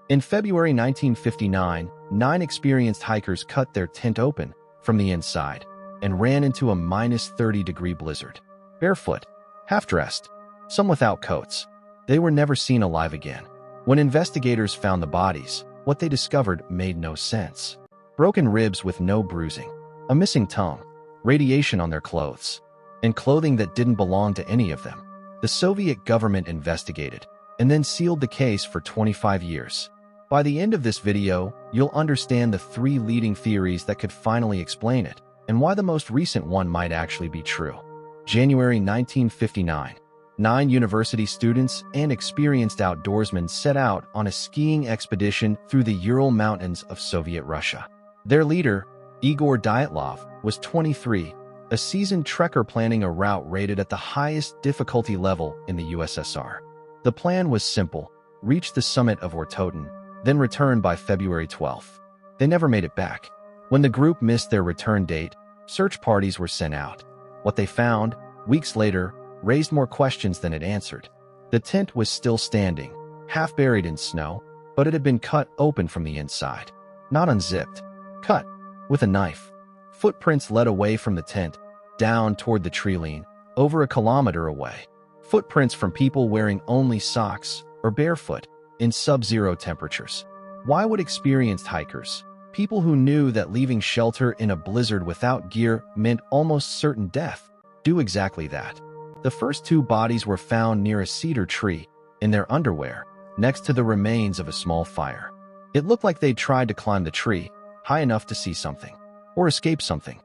In February 1959, 9 experienced hikers cut their tent open from the inside and ran into a -30-degree blizzard. Barefoot, half-dressed, some without coats. They were never seen alive again. When investigators found the bodies, what they discovered made no sense. Broken ribs with no bruising, a missing tongue, radiation on their clothes, and clothing that didn't belong to any of them. The Soviet government investigated and then sealed the case for 25 years. By the end of this video, you'll understand the 3 leading theories that could finally explain it, and why the most recent one might actually be true. January 1959. 9 university students and experienced outdoorsmen set out on a skiing expedition through the Ural Mountains of Soviet Russia. Their leader, Igor Dyatlov, was 23, a seasoned trekker planning a route rated at the highest difficulty level in the USSR. The plan was simple: reach the summit of Ortotin, then return by February 12th. They never made it back. When the group missed their return date, search parties were sent out. What they found, weeks later, raised more questions than it answered. The tent was still standing, half buried in snow, but it had been cut open from the inside. Not unzipped. Cut with a knife. Footprints led away from the tent, down toward the tree line, over a kilometer away. Footprints from people wearing only socks or barefoot in sub-zero temperatures. Why would experienced hikers, people who knew that leaving shelter in a blizzard without gear meant almost certain death, do exactly that? The first 2 bodies were found near a cedar tree, in their underwear, next to the remains of a small fire. It looked like they'd tried to climb the tree, high enough to see something, or escape something.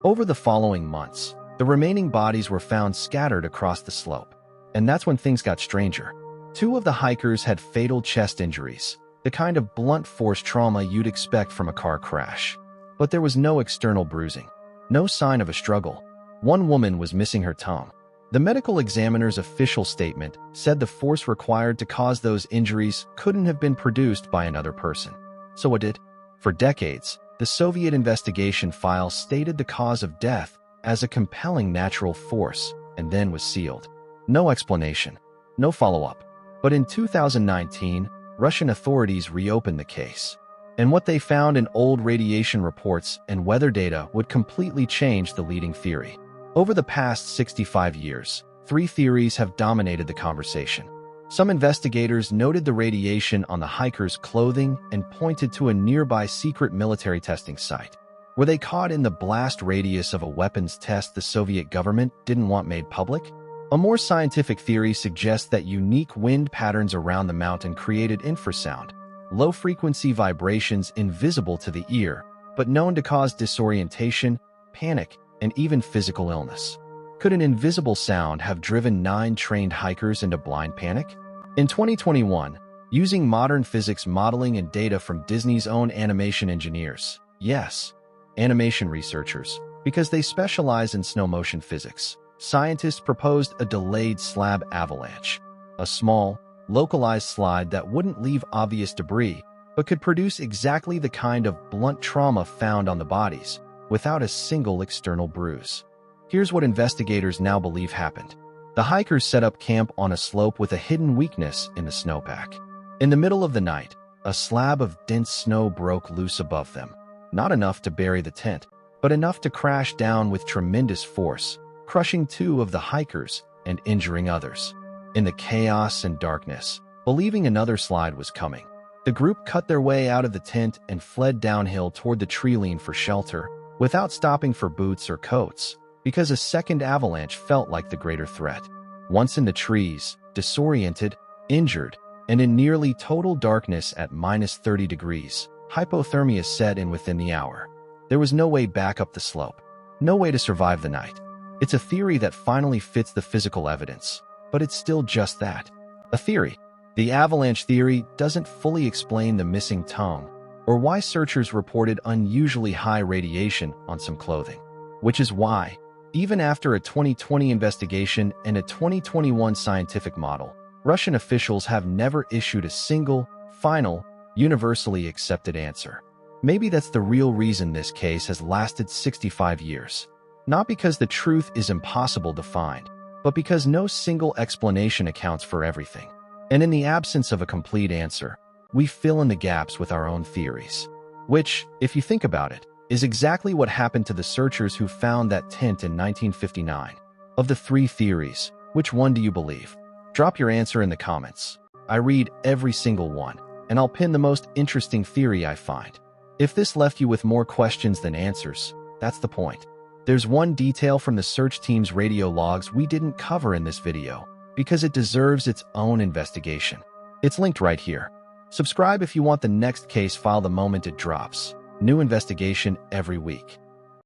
Over the following months, the remaining bodies were found scattered across the slope. And that's when things got stranger. 2 of the hikers had fatal chest injuries, the kind of blunt force trauma you'd expect from a car crash. But there was no external bruising, no sign of a struggle. One woman was missing her tongue. The medical examiner's official statement said the force required to cause those injuries couldn't have been produced by another person. So what did? For decades, the Soviet investigation file stated the cause of death as a compelling natural force, and then was sealed. No explanation, no follow-up. But in 2019, Russian authorities reopened the case. And what they found in old radiation reports and weather data would completely change the leading theory. Over the past 65 years, 3 theories have dominated the conversation. Some investigators noted the radiation on the hikers' clothing and pointed to a nearby secret military testing site. Were they caught in the blast radius of a weapons test the Soviet government didn't want made public? A more scientific theory suggests that unique wind patterns around the mountain created infrasound, low-frequency vibrations invisible to the ear, but known to cause disorientation, panic, and even physical illness. Could an invisible sound have driven 9 trained hikers into blind panic? In 2021, using modern physics modeling and data from Disney's own animation engineers, yes, animation researchers, because they specialize in snow-motion physics, scientists proposed a delayed slab avalanche, a small, localized slide that wouldn't leave obvious debris, but could produce exactly the kind of blunt trauma found on the bodies, without a single external bruise. Here's what investigators now believe happened. The hikers set up camp on a slope with a hidden weakness in the snowpack. In the middle of the night, a slab of dense snow broke loose above them. Not enough to bury the tent, but enough to crash down with tremendous force, crushing 2 of the hikers and injuring others. In the chaos and darkness, believing another slide was coming, the group cut their way out of the tent and fled downhill toward the tree line for shelter, without stopping for boots or coats, because a second avalanche felt like the greater threat. Once in the trees, disoriented, injured, and in nearly total darkness at -30 degrees, hypothermia set in within the hour. There was no way back up the slope, no way to survive the night. It's a theory that finally fits the physical evidence, but it's still just that, a theory. The avalanche theory doesn't fully explain the missing tongue, or why searchers reported unusually high radiation on some clothing. Which is why, even after a 2020 investigation and a 2021 scientific model, Russian officials have never issued a single, final, universally accepted answer. Maybe that's the real reason this case has lasted 65 years. Not because the truth is impossible to find, but because no single explanation accounts for everything. And in the absence of a complete answer, we fill in the gaps with our own theories. Which, if you think about it, is exactly what happened to the searchers who found that tent in 1959. Of the three theories, which one do you believe? Drop your answer in the comments. I read every single one, and I'll pin the most interesting theory I find. If this left you with more questions than answers, that's the point. There's one detail from the search team's radio logs we didn't cover in this video, because it deserves its own investigation. It's linked right here. Subscribe if you want the next case file the moment it drops. New investigation every week.